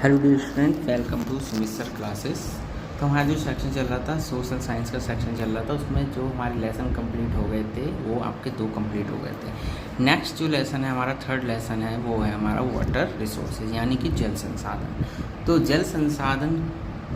Hello dear student, welcome to Sumit classes. तो हमारा जो सेक्शन चल रहा था सोशल साइंस का सेक्शन चल रहा था, उसमें जो हमारे लेसन कंप्लीट हो गए थे वो आपके 2 कंप्लीट हो गए थे। नेक्स्ट जो लेसन है हमारा थर्ड लेसन है वो है हमारा वाटर रिसोर्सेज यानी कि जल संसाधन। तो जल संसाधन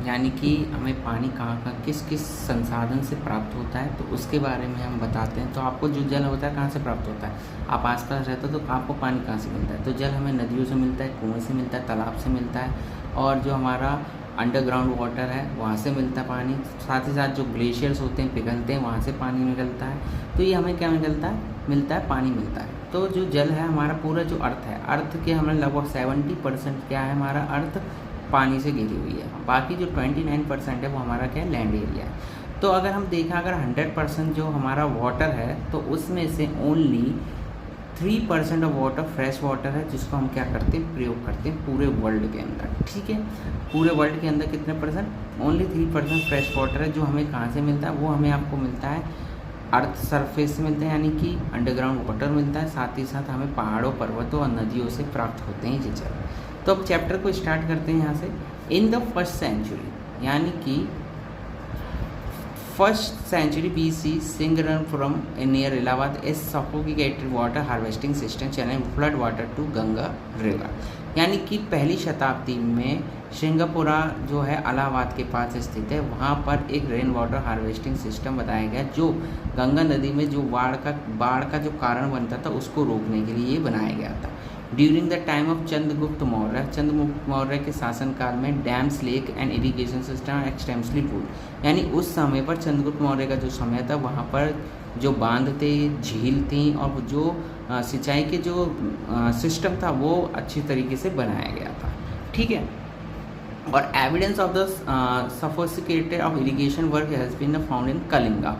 यानी कि हमें पानी कहाँ कहाँ किस किस संसाधन से प्राप्त होता है, तो उसके बारे में हम बताते हैं। तो आपको जो जल होता है कहाँ से प्राप्त होता है, आप आसपास रहते हो तो आपको पानी कहाँ से मिलता है। तो जल हमें नदियों से मिलता है, कुएं से मिलता है, तालाब से मिलता है, और जो हमारा अंडरग्राउंड वाटर है वहाँ से मिलता है पानी। साथ ही साथ जो ग्लेशियर्स होते हैं पिघलते हैं वहाँ से पानी निकलता है। तो ये हमें क्या मिलता है पानी मिलता है। तो जो जल है हमारा पूरा जो अर्थ है, अर्थ के हमें लगभग 70% क्या है हमारा अर्थ पानी से घिरी हुई है। बाकी जो 29% है वो हमारा क्या है लैंड एरिया है। तो अगर हम देखें अगर 100% जो हमारा वाटर है तो उसमें से only 3% of water fresh water है, जिसको हम क्या करते हैं प्रयोग करते हैं पूरे वर्ल्ड के अंदर। ठीक है, पूरे वर्ल्ड के अंदर कितने परसेंट, ओनली 3% फ्रेश वाटर है, जो हमें कहाँ से मिलता है वो हमें आपको मिलता है अर्थ सरफेस से मिलता है यानी कि अंडरग्राउंड वाटर मिलता है। साथ ही साथ हमें पहाड़ों पर्वतों और नदियों से प्राप्त होते हैं ये जल। तो अब चैप्टर को स्टार्ट करते हैं यहाँ से। इन द फर्स्ट सेंचुरी यानी कि first century BC, Singarapuram near Allahabad is sophisticated water harvesting system channel flood water to Ganga river। यानी कि पहली शताब्दी में सिंगापुरा जो है इलाहाबाद के पास स्थित है, वहाँ पर एक रेन वाटर हार्वेस्टिंग सिस्टम बताया गया जो गंगा नदी में जो बाढ़ का जो कारण बनता था उसको रोकने के लिए बनाया गया था। During the time of Chandragupta Maurya के शासनकाल में dams, lake and irrigation system extensively pulled. यानी उस समय पर चंद्रगुप्त मौर्य का जो समय था वहाँ पर जो बांध थे, झील थी और जो सिंचाई के जो सिस्टम था वो अच्छी तरीके से बनाया गया था। ठीक है, और evidence of the sophisticated of irrigation work has been found in Kalinga.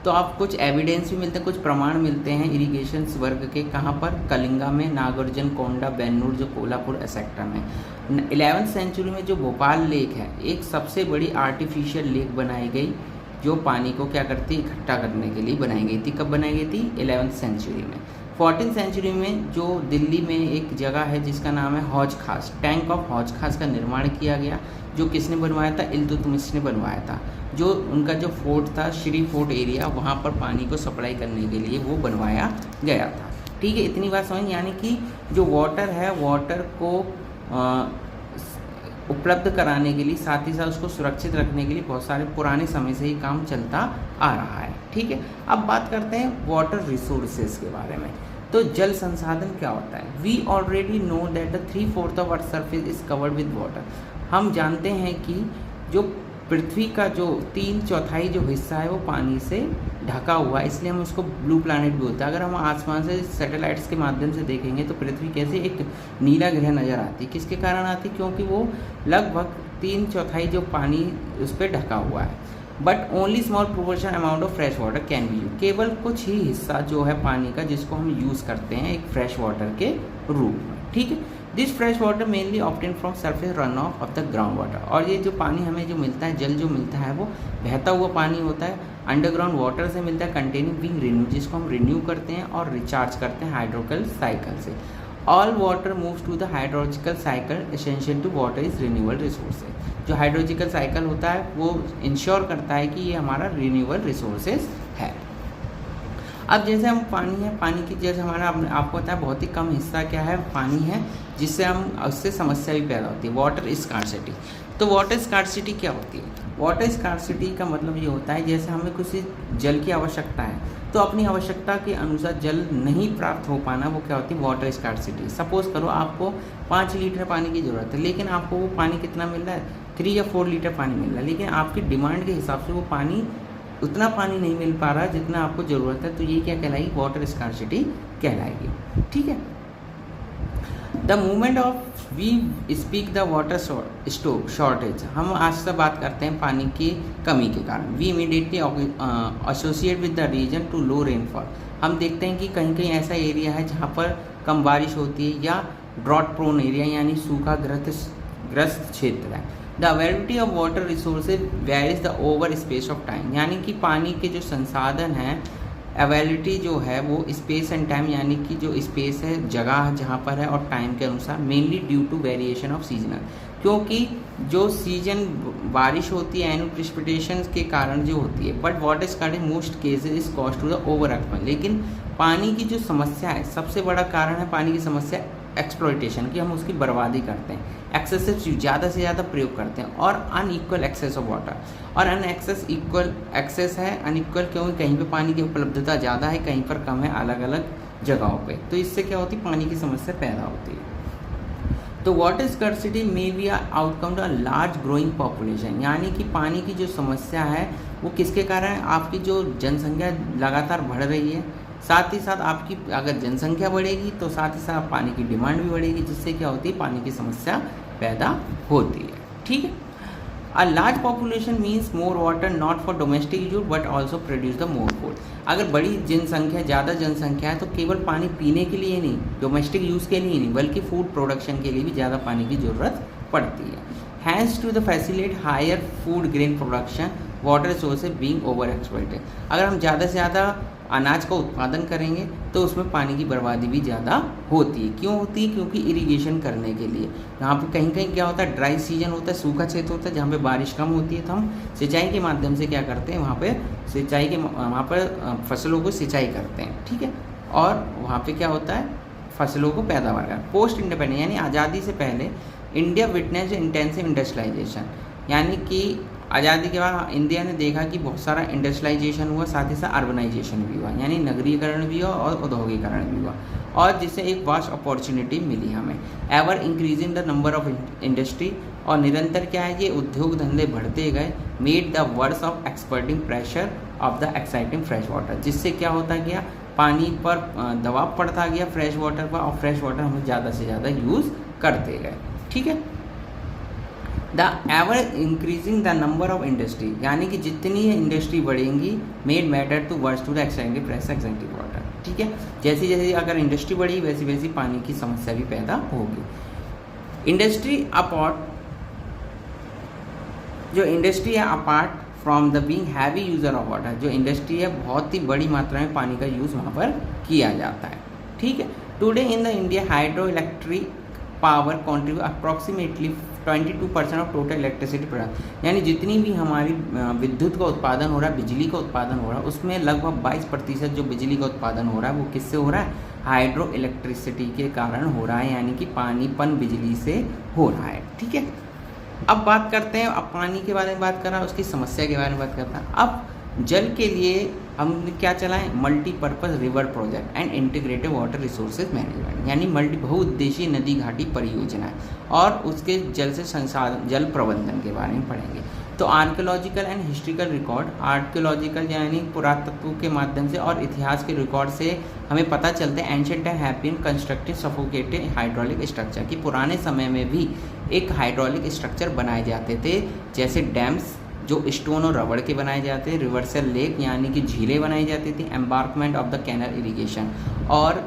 तो आप कुछ एविडेंस भी मिलते हैं, कुछ प्रमाण मिलते हैं इरिगेशन वर्क के। कहाँ पर, कलिंगा में, नागार्जुन कोंडा, बेन्नूर जो कोल्हापुर सेक्टर में। 11वीं सेंचुरी में जो भोपाल लेक है एक सबसे बड़ी आर्टिफिशियल लेक बनाई गई जो पानी को क्या करती इकट्ठा करने के लिए बनाई गई थी। कब बनाई गई थी, 11वीं सेंचुरी में। 14वीं सेंचुरी में जो दिल्ली में एक जगह है जिसका नाम है हौज खास, टैंक ऑफ हौज खास का निर्माण किया गया, जो किसने बनवाया था, इल्तुतमिश ने बनवाया था। जो उनका जो फोर्ट था श्री फोर्ट एरिया, वहाँ पर पानी को सप्लाई करने के लिए वो बनवाया गया था। ठीक है, इतनी बात समझ। यानी कि जो वाटर है वाटर को उपलब्ध कराने के लिए, साथ ही साथ उसको सुरक्षित रखने के लिए बहुत सारे पुराने समय से ही काम चलता आ रहा है। ठीक है, अब बात करते हैं वाटर रिसोर्सेज के बारे में। तो जल संसाधन क्या होता है। We already know that the 3/4 of earth surface is covered with water. हम जानते हैं कि जो पृथ्वी का जो 3/4 जो हिस्सा है वो पानी से ढका हुआ है, इसलिए हम उसको ब्लू प्लैनेट भी बोलते हैं। अगर हम आसमान से सैटेलाइट्स के माध्यम से देखेंगे तो पृथ्वी कैसे एक नीला ग्रह नज़र आती है। किसके कारण आती है, क्योंकि वो लगभग 3/4 जो पानी उस पर ढका हुआ है। But only small proportion amount of fresh water can be use. केवल कुछ ही हिस्सा जो है पानी का जिसको हम यूज़ करते हैं एक फ्रेश वाटर के रूप में। ठीक है, this fresh water mainly obtain from surface run of the ground water. और ये जो पानी हमें जो मिलता है, जल जो मिलता है वो बहता हुआ पानी होता है, अंडरग्राउंड वाटर से मिलता है, कंटेनिंग बीइंग रिन्यू, जिसको हम रिन्यू करते हैं और रिचार्ज करते हैं हाइड्रोलॉजिकल साइकिल से। All water moves to the hydrological cycle, essential to water is renewable resources. जो हाइड्रोलॉजिकल साइकिल होता है वो इंश्योर करता है कि ये हमारा रिन्यूएबल रिसोर्सेज है। अब जैसे हम पानी है, पानी की जैसे हमारा आपको पता है बहुत ही कम हिस्सा क्या है पानी है, जिससे हम उससे समस्या भी पैदा होती है, वाटर स्कार्सिटी। तो वाटर स्कार्सिटी क्या होती है, वाटर स्कार्सिटी का मतलब ये होता है जैसे हमें किसी जल की आवश्यकता है तो अपनी आवश्यकता के अनुसार जल नहीं प्राप्त हो पाना, वो क्या होती है वाटर स्कार्सिटी। सपोज करो आपको 5 लीटर पानी की ज़रूरत है, लेकिन आपको वो पानी कितना मिल रहा है, 3 या 4 लीटर पानी मिल रहा है, लेकिन आपकी डिमांड के हिसाब से वो पानी उतना पानी नहीं मिल पा रहा जितना आपको ज़रूरत है। तो ये क्या कहलाएगी, वाटर स्कार्सिटी कहलाएगी। ठीक है, the movement of we speak the water shortage. हम आज से बात करते हैं पानी की कमी के कारण। We immediately associate with the reason to low rainfall. हम देखते हैं कि कहीं कहीं ऐसा एरिया है जहाँ पर कम बारिश होती है या ड्रॉट प्रोन एरिया यानी सूखा ग्रस्त क्षेत्र है। The availability of water resources varies the over space of time. यानी कि पानी के जो संसाधन हैं अवेलेबिलिटी जो है वो स्पेस एंड टाइम यानी कि जो स्पेस है जगह जहाँ पर है और टाइम के अनुसार, mainly due to variation of seasonal, क्योंकि जो सीजन बारिश होती है एनुअल प्रेसिपिटेशन के कारण जो होती है, but water scarcity most cases is cause to the over exploitation. लेकिन पानी की जो समस्या है, सबसे बड़ा कारण है पानी की समस्या एक्सप्लॉयटेशन की, हम उसकी बर्बादी करते हैं, एक्सेसिव ज़्यादा से ज़्यादा प्रयोग करते हैं, और अनइक्वल एक्सेस ऑफ वाटर। और एक्सेस है अनइक्वल क्योंकि कहीं पे पानी की उपलब्धता ज़्यादा है, कहीं पर कम है, अलग अलग जगहों पे। तो इससे क्या होती है, पानी की समस्या पैदा होती है। तो वाटर स्कैर्सिटी में be outcome to large growing population, यानी कि पानी की जो समस्या है वो किसके कारण है, आपकी जो जनसंख्या लगातार बढ़ रही है, साथ ही साथ आपकी अगर जनसंख्या बढ़ेगी तो साथ ही साथ पानी की डिमांड भी बढ़ेगी, जिससे क्या होती है, पानी की समस्या पैदा होती है। ठीक है। A large population means more water not for domestic use but also produce the more food. अगर बड़ी जनसंख्या, ज़्यादा जनसंख्या है तो केवल पानी पीने के लिए नहीं, डोमेस्टिक यूज़ के लिए नहीं, बल्कि फूड प्रोडक्शन के लिए भी ज़्यादा पानी की ज़रूरत पड़ती है। Hence to the facilitate higher food grain production water resources being over exploited. अगर हम ज़्यादा से ज़्यादा अनाज का उत्पादन करेंगे तो उसमें पानी की बर्बादी भी ज़्यादा होती है। क्यों होती है, क्योंकि इरिगेशन करने के लिए यहाँ पे कहीं कहीं क्या होता है, ड्राई सीजन होता है, सूखा क्षेत्र होता है, जहाँ पे बारिश कम होती है, तो हम सिंचाई के माध्यम से क्या करते हैं, वहाँ पर फसलों को सिंचाई करते हैं। ठीक है। और वहाँ पे क्या होता है, फसलों को पैदावार कर। पोस्ट इंडिपेंडेंस यानी आज़ादी से पहले इंडिया विटनेस इंटेंसिव इंडस्ट्रियलाइजेशन, यानी कि आज़ादी के बाद इंडिया ने देखा कि बहुत सारा इंडस्ट्रियलाइजेशन हुआ, साथ ही साथ अर्बनाइजेशन भी हुआ, यानी नगरीकरण भी हुआ और औद्योगिकरण भी हुआ, और जिससे एक वास्ट अपॉर्चुनिटी मिली हमें। Ever increasing the number of industry, और निरंतर क्या है, ये उद्योग धंधे बढ़ते गए। Made the worse of exporting pressure of the exciting fresh water, जिससे क्या होता गया, पानी पर दबाव पड़ता गया फ्रेश वाटर पर, और फ्रेश वाटर हम ज़्यादा से ज़्यादा यूज़ करते गए। ठीक है। The ever increasing the number of industry, यानी कि जितनी इंडस्ट्री बढ़ेंगी, made matter to worse to the extended press extensive water. ठीक है। जैसे जैसे अगर इंडस्ट्री बढ़ी वैसी वैसी पानी की समस्या भी पैदा होगी। इंडस्ट्री है apart from the being heavy user of water, जो इंडस्ट्री है बहुत ही बड़ी मात्रा में पानी का यूज़ वहाँ पर किया जाता है। ठीक है। Today in the India hydro electric power contribute approximately 22% of total electricity product, यानी जितनी भी हमारी विद्युत का उत्पादन हो रहा है, बिजली का उत्पादन हो रहा है, उसमें लगभग 22% जो बिजली का उत्पादन हो रहा है वो किससे हो रहा है, हाइड्रो इलेक्ट्रिसिटी के कारण हो रहा है, यानी कि पानीपन बिजली से हो रहा है। ठीक है। अब बात करते हैं, अब पानी के बारे में बात कर रहा है, उसकी समस्या के बारे में बात करते हैं। अब जल के लिए हमने क्या चलाएं, multipurpose river project and integrated water resources management, यानी बहुउद्देशीय नदी घाटी परियोजना, और उसके जल से संसाधन जल प्रबंधन के बारे में पढ़ेंगे। तो archaeological and historical record, archaeological यानी पुरातत्व के माध्यम से और इतिहास के रिकॉर्ड से हमें पता चलता है ancient time have been constructed sophisticated hydraulic structure, कि पुराने समय में भी एक हाइड्रोलिक स्ट्रक्चर बनाए जाते थे, जैसे डैम्स जो स्टोन और रबड़ के बनाए जाते हैं, रिवर्सल लेक यानी कि झीलें बनाई जाती थी, embankment of the canal irrigation, और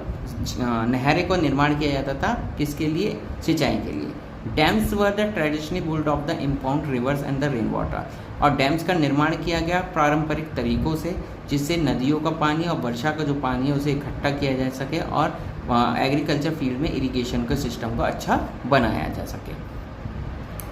नहरें को निर्माण किया जाता था किसके लिए, सिंचाई के लिए। Dams were the traditionally built of the impound reverse and the rain water, और डैम्स का निर्माण किया गया पारंपरिक तरीकों से, जिससे नदियों का पानी और वर्षा का जो पानी है उसे इकट्ठा किया जा सके और एग्रीकल्चर फील्ड में इरिगेशन के सिस्टम को अच्छा बनाया जा सके।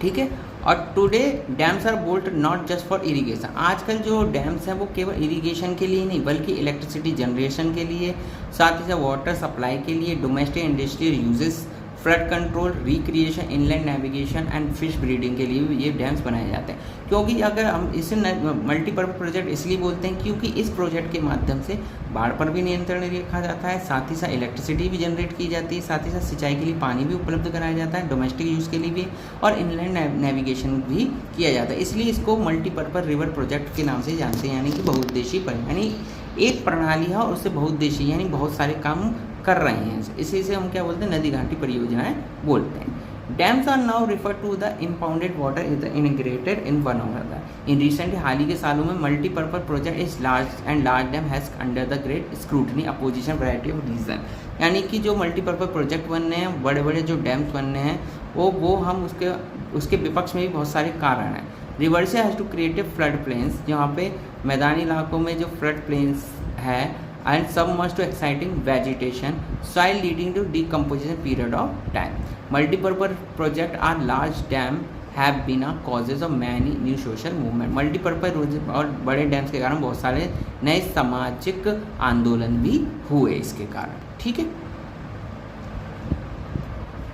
ठीक है। और today dams are built not just for irrigation, आजकल जो डैम्स हैं वो केवल इरिगेशन के लिए नहीं बल्कि इलेक्ट्रिसिटी जनरेशन के लिए, साथ ही साथ वाटर सप्लाई के लिए, domestic industrial uses, flood control, recreation, inland navigation and fish breeding के लिए भी ये डैम्स बनाए जाते हैं। क्योंकि अगर हम इसे मल्टीपर्पज प्रोजेक्ट इसलिए बोलते हैं क्योंकि इस प्रोजेक्ट के माध्यम से बाढ़ पर भी नियंत्रण रखा जाता है, साथ ही साथ इलेक्ट्रिसिटी भी जनरेट की जाती है, साथ ही साथ सिंचाई के लिए पानी भी उपलब्ध कराया जाता है, डोमेस्टिक यूज़ के लिए भी, और इनलैंड नेविगेशन भी किया जाता है। इसलिए इसको मल्टीपर्पज रिवर प्रोजेक्ट के नाम से जानते हैं, यानी कि बहुउद्देशीय यानी एक प्रणाली है और उससे बहुउद्देशीय यानी बहुत सारे काम कर रहे हैं, इसी से हम क्या बोलते हैं, नदी घाटी परियोजनाएं बोलते हैं। Dams are now refer to the impounded water is integrated in one of in recently हाल ही के सालों में multipurpose project is large dam has under the great scrutiny opposition variety of reason, यानी कि जो मल्टीपर्पज प्रोजेक्ट बनने हैं, बड़े बड़े जो डैम्स बनने हैं वो हम उसके विपक्ष में भी बहुत सारे कारण हैं। Rivers has to create flood plains, जहाँ पे मैदानी इलाकों में जो फ्लड प्लेन्स है and submerged to exciting vegetation, soil leading to decomposition period of time. Multipurpose project are large dam have been a causes of many new social movement. Multipurpose और बड़े dams के कारण बहुत सारे नए सामाजिक आंदोलन भी हुए इसके कारण, ठीक है।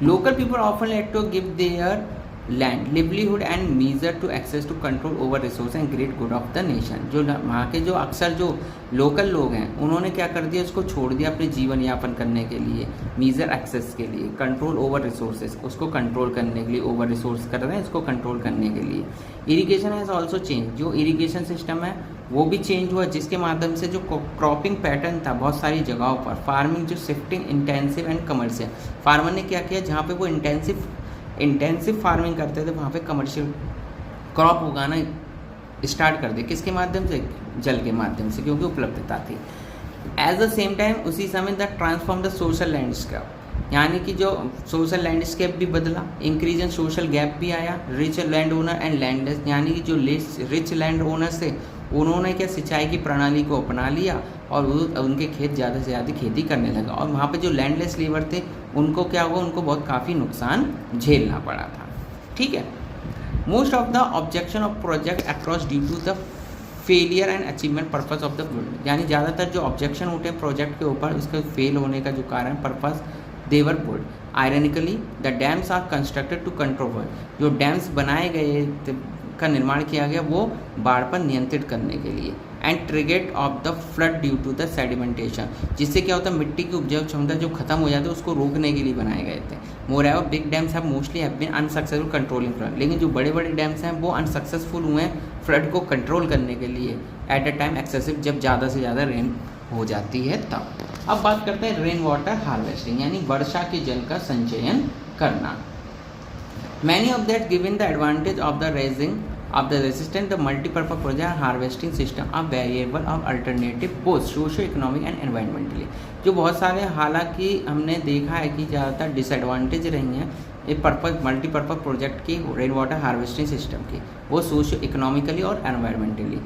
Local people often like to give their land, livelihood and measure to access to control over resource and great good of the nation। जो वहाँ के जो अक्सर जो लोकल लोग हैं उन्होंने क्या कर दिया, उसको छोड़ दिया अपने जीवन यापन करने के लिए, मीजर एक्सेस के लिए, कंट्रोल ओवर रिसोर्सेज उसको कंट्रोल करने के लिए, ओवर रिसोर्स कर रहे हैं इसको कंट्रोल करने के लिए। इरिगेशन हैज़ ऑल्सो चेंज, जो इरिगेशन सिस्टम है वो भी चेंज हुआ, जिसके माध्यम से जो क्रॉपिंग पैटर्न था बहुत सारी जगहों पर, फार्मिंग जो shifting intensive and commercial, farmer ने क्या किया, जहाँ पे वो इंटेंसिव फार्मिंग करते थे वहाँ पे कमर्शियल क्रॉप उगाना स्टार्ट कर दिया। किसके माध्यम से, जल के माध्यम से, क्योंकि उपलब्धता थी। एट द सेम टाइम उसी समय the transform the social landscape, यानी कि जो सोशल लैंडस्केप भी बदला, इंक्रीज इन सोशल गैप भी आया। Rich land owner and landless, यानी कि जो रिच लैंड ओनर्स थे उन्होंने क्या सिंचाई की प्रणाली को अपना लिया और उनके खेत ज़्यादा से ज़्यादा खेती करने लगा, और वहाँ पे जो लैंडलेस लेबर थे उनको क्या हुआ, उनको बहुत काफ़ी नुकसान झेलना पड़ा था, ठीक है। Most of the objection of project across due to the failure and achievement purpose of the project, यानी ज़्यादातर जो ऑब्जेक्शन उठे प्रोजेक्ट के ऊपर उसके फेल होने का जो कारण पर्पस देवर पुल्ड। Ironically the dams are constructed to control, जो डैम्स बनाए गए का निर्माण किया गया वो बाढ़ पर नियंत्रित करने के लिए। And trigger of the flood due to the sedimentation, जिससे क्या होता है मिट्टी की उपजाऊ क्षमता जो खत्म हो जाती है उसको रोकने के लिए बनाए गए थे। Moreover big dams have mostly have been unsuccessful controlling flood, लेकिन जो बड़े बड़े डैम्स हैं वो अनसक्सेसफुल हुए हैं फ्लड को कंट्रोल करने के लिए एट अ टाइम एक्सेसिव, जब ज़्यादा से ज़्यादा रेन हो जाती है तब। अब बात करते हैं रेन वाटर हार्वेस्टिंग, यानी वर्षा के जल का संचयन करना। Many of that given the advantage of the raising of the resistant the multi-purpose project harvesting system are variable of alternative both socio-economic and environmentally। जो बहुत सारे हालांकि हमने देखा है कि ज़्यादातर डिसएडवांटेज रही हैं ये मल्टीपर्पज़ प्रोजेक्ट की रेन वाटर हार्वेस्टिंग सिस्टम की, वो सोशियो इकोनॉमिकली और environmentally.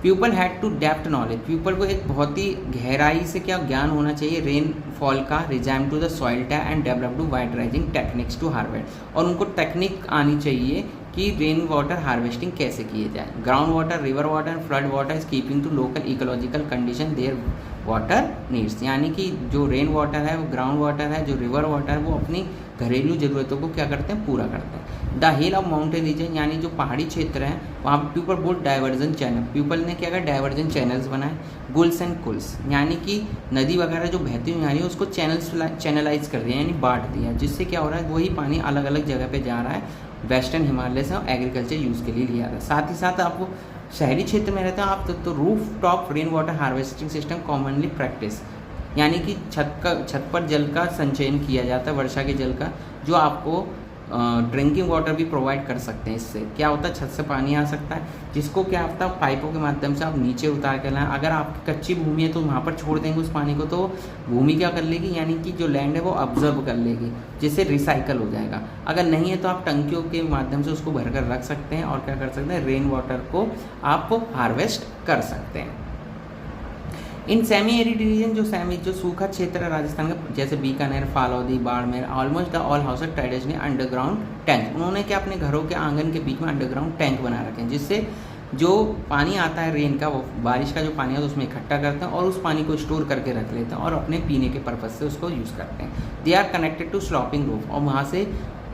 People had to depth knowledge, people को एक बहुत ही गहराई से क्या ज्ञान होना चाहिए रेन फॉल का, regime to the soil tap and develop to wide raising techniques to harvest, और उनको टेक्निक आनी चाहिए कि रेन वाटर हार्वेस्टिंग कैसे किए जाए। Ground water, river water and flood water is keeping to local ecological condition there water needs, यानी कि जो रेन वाटर है, वो ग्राउंड वाटर है, जो रिवर वाटर है, वो अपनी घरेलू ज़रूरतों को क्या करते हैं, पूरा करते हैं। The hill of mountain region, यानी जो पहाड़ी क्षेत्र हैं वहाँ पर पीपल बोल डाइवर्जन चैनल, पीपल ने क्या किया डाइवर्जन चैनल्स बनाए। गुल्स एंड कुल्स, यानी कि नदी वगैरह जो बहती हुई आ रही है उसको चैनलाइज कर दिया, यानी बांट दिया, जिससे क्या हो रहा है वही पानी अलग अलग जगह पे जा रहा है, वेस्टर्न हिमालय से एग्रीकल्चर यूज़ के लिए लिया था। साथ ही साथ आपको शहरी क्षेत्र में रहते हैं आप तो roof top rain water harvesting system commonly practice, यानी कि छत पर जल का संचयन किया जाता है, वर्षा के जल का, जो आपको ड्रिंकिंग वाटर भी प्रोवाइड कर सकते हैं। इससे क्या होता है छत से पानी आ सकता है, जिसको क्या होता है पाइपों के माध्यम से आप नीचे उतार कर लाएं। अगर आपकी कच्ची भूमि है तो वहाँ पर छोड़ देंगे उस पानी को, तो भूमि क्या कर लेगी, यानी कि जो लैंड है वो ऑब्जर्व कर लेगी, जिससे रिसाइकल हो जाएगा। अगर नहीं है तो आप टंकियों के माध्यम से उसको भर कर रख सकते हैं और क्या कर सकते हैं रेन वाटर को आप हार्वेस्ट कर सकते हैं। इन सेमी एरिड रीजन, जो सूखा क्षेत्र है राजस्थान का, जैसे Bikaner, Phalodi, Barmer, almost the all house traditionally underground tank, उन्होंने क्या अपने घरों के आंगन के बीच में अंडरग्राउंड टैंक बना रखे हैं, जिससे जो पानी आता है रेन का, वो बारिश का जो पानी है उसमें इकट्ठा करते हैं और उस पानी को स्टोर करके रख लेते हैं और अपने पीने के पर्पज़ से उसको यूज़ करते हैं। They are connected to sloping roof, और वहाँ से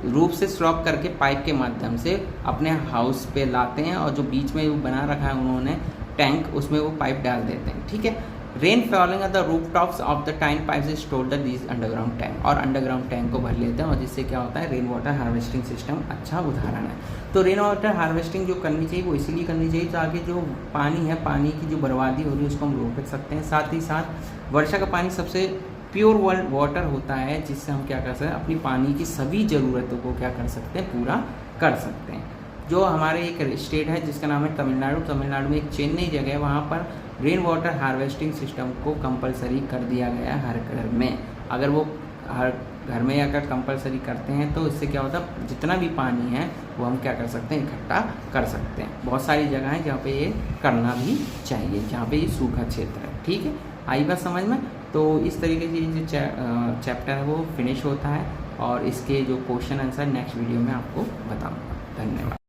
रूफ से स्लॉप करके पाइप के माध्यम से अपने हाउस पे लाते हैं, और जो बीच में वो बना रखा है उन्होंने टैंक, उसमें वो पाइप डाल देते हैं, ठीक है। Rain falling at the rooftops of the tin pipes is stored the these underground tank, और अंडरग्राउंड टैंक को भर लेते हैं, और जिससे क्या होता है रेन वाटर हार्वेस्टिंग सिस्टम अच्छा उदाहरण है। तो रेन वाटर हार्वेस्टिंग जो करनी चाहिए वो इसीलिए करनी चाहिए ताकि जो पानी है, पानी की जो बर्बादी हो रही है उसको हम रोक सकते हैं। साथ ही साथ वर्षा का पानी सबसे प्योर वाटर होता है, जिससे हम क्या कर सकते हैं अपनी पानी की सभी ज़रूरतों को क्या कर सकते हैं, पूरा कर सकते हैं। जो हमारे एक स्टेट है जिसका नाम है तमिलनाडु में एक चेन्नई जगह है, वहाँ पर रेन वाटर हार्वेस्टिंग सिस्टम को कंपलसरी कर दिया गया है हर घर में। अगर वो हर घर में अगर कंपलसरी करते हैं तो इससे क्या होता है जितना भी पानी है वो हम क्या कर सकते हैं, इकट्ठा कर सकते हैं। बहुत सारी जगह हैं जहाँ पे ये करना भी चाहिए, जहाँ पे ये सूखा क्षेत्र है, ठीक है। आई बात समझ में। तो इस तरीके से ये जो चैप्टर है वो फिनिश होता है और इसके जो क्वेश्चन आंसर नेक्स्ट वीडियो में आपको बताऊँगा। धन्यवाद।